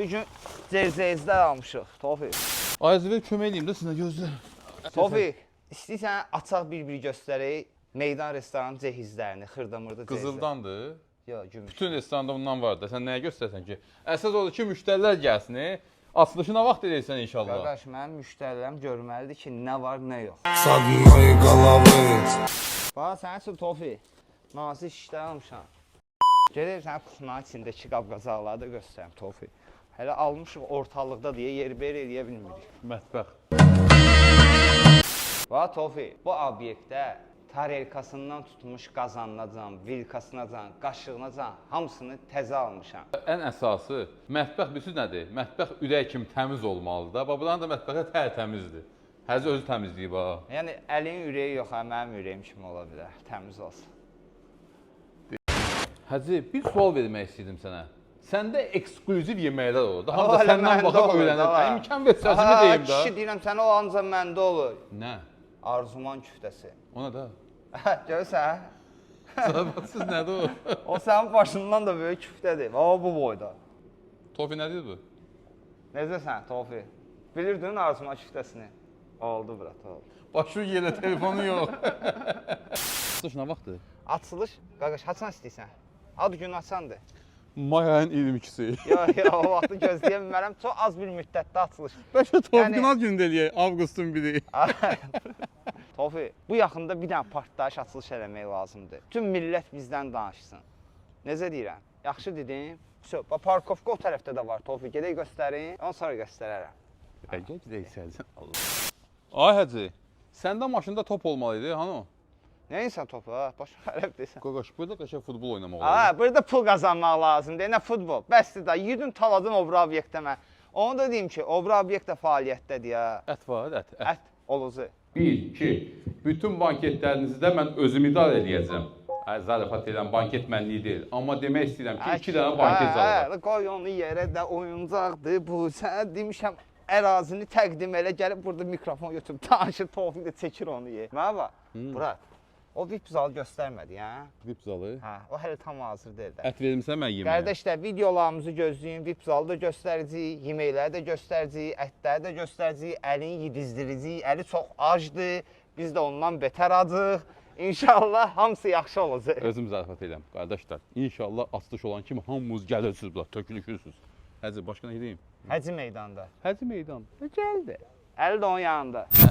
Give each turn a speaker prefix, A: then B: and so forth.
A: Bir gün cerzəyizlər almışıq, Tofiq.
B: Ayazıver kömək eləyim də sizə gözlə.
A: Tofiq, istəyirsən açaq bir göstərək meydan restoranın cehizlərini, xırdamırdı cehizlər.
B: Qızıldandır.
A: Yox, gümüş.
B: Bütün restoranda bundan var da. Sən nəyə göstərsən ki? Əsas odur ki, müştərilər gəlsin. Açılışı nə vaxt edəcəksən inşallah?
A: Qardaş, mənim müştərilərim görməlidir ki, nə var, nə yox.
C: Sadmay qalavı.
A: Bax, sənin üçün Tofiq, nazik işlər almışam. Gedib sənə kuxunanın içindəki qab-qazaqları da göstərim, Tofiq. Hələ almışıq ortalıqda deyə yer-ber eləyə bilmirik.
B: Mətbəx.
A: Bax, Tofiq, bu obyektdə tarelkasından tutmuş qazanacan, vilkasınacan, qaşığınacan hamısını təzə almışam.
B: Ən əsası, mətbəx bilirsiniz nədir? Mətbəx ürək kimi təmiz olmalıdır da. Buranın da mətbəxi tərtəmizdir. Həzə özü təmizliyi bax.
A: Yəni, əlin ürəyi yox, mənim ürəyim kimi ola bilər, təmiz olsun.
B: Hacı, bir sual vermək istəyirdim sənə. Səndə eksklüziv yeməklər olur. Daha da
A: Hələ
B: səndən
A: məndə
B: baxaq
A: olur,
B: öyrənir.
A: da.
B: İmkan versəsimi deyim da.
A: Kişi deyirəm, sənə o ancaq məndə olur.
B: Nə?
A: Arzuman küftəsi.
B: O nə da?
A: Görürsən?
B: Zarafatsız nədir o?
A: O sənin başından da böyük küftədir. O, bu boyda.
B: Tofi nədir bu?
A: Necəsən, Tofi? Bilirdin Arzuman küftəsini? Oldu, brat, oldu.
B: Başı yerə, telefonu yox. Açılış nə vaxtdır?
A: Açılış, qardaş, haçan istəyirsən? Ad gün açandır.
B: May ayın 22-si.
A: Yox, o vaxtı gözləyə bilmərəm. Çox az bir müddətdə açılış.
B: Bəlkə Tofiqin
A: Yəni-
B: ad günündə eləyək, avqustun 1-i.
A: Tofi, bu yaxında bir dənə partlayış açılış eləmək lazımdır. Bütün millət bizdən danışsın. Necə deyirəm? Yaxşı dedim. Parkovka o tərəfdə də var, Tofi. Gedək göstərin, ondan sonra göstərərəm.
B: Gəl gedək sərsən. Allah. Ay Hacı, səndə maşında top olmalıydı, hanı o?
A: Nə insan topu, ha? Başım xərəb deyirsən.
B: Qoqaş, burada qəşəng futbol oynamaq
A: Ha,
B: olur.
A: burada pul qazanmaq lazımdır. Nə futbol? Bəsdir da, yedin taladın o biri obyektə mən. Onu da deyim ki, o biri obyekt də fəaliyyətdədir ya.
B: Ət var, ət.
A: Ət, oluzu.
B: 1, 2, bütün banketlərinizi də mən özüm idarə edəcəm. Zarafat edən banket mənlik deyil. Amma demək istəyirəm ki, 2 dənə banket zalı var.
A: Qoy onu yerə də oyuncaqdır bu. Sənə demişəm, ərazini təqdim elə, gəlib burada mikrofon götürüb danışır, Tofiq də çəkir onu yer. Mənə bax, Murat, o VIP zalı göstərmədi, ya.
B: VIP zalı.
A: Hə, o hələ tam hazır deyil də.
B: Ət verilmişsə mən yeməyə.
A: Qardaşlar, videolarımızı gözləyin, VIP zalı da göstərəcəyik, yeməkləri də göstərəcəyik, ətləri də göstərəcəyik, əlini yedizdirəcəyik, əli çox acdır, biz də ondan betər acıq. İnşallah hamısı yaxşı olacaq.
B: Özüm zarafat edirəm, qardaşlar. İnşallah açılış olan kimi hamınız gəlirsiniz bula, tökülüşürsünüz. Həcə, başqa nə deyim?
A: Həcə meydanda.
B: Həcə meydan. Gəldi.
A: Əli də onun yanında.
B: Hə,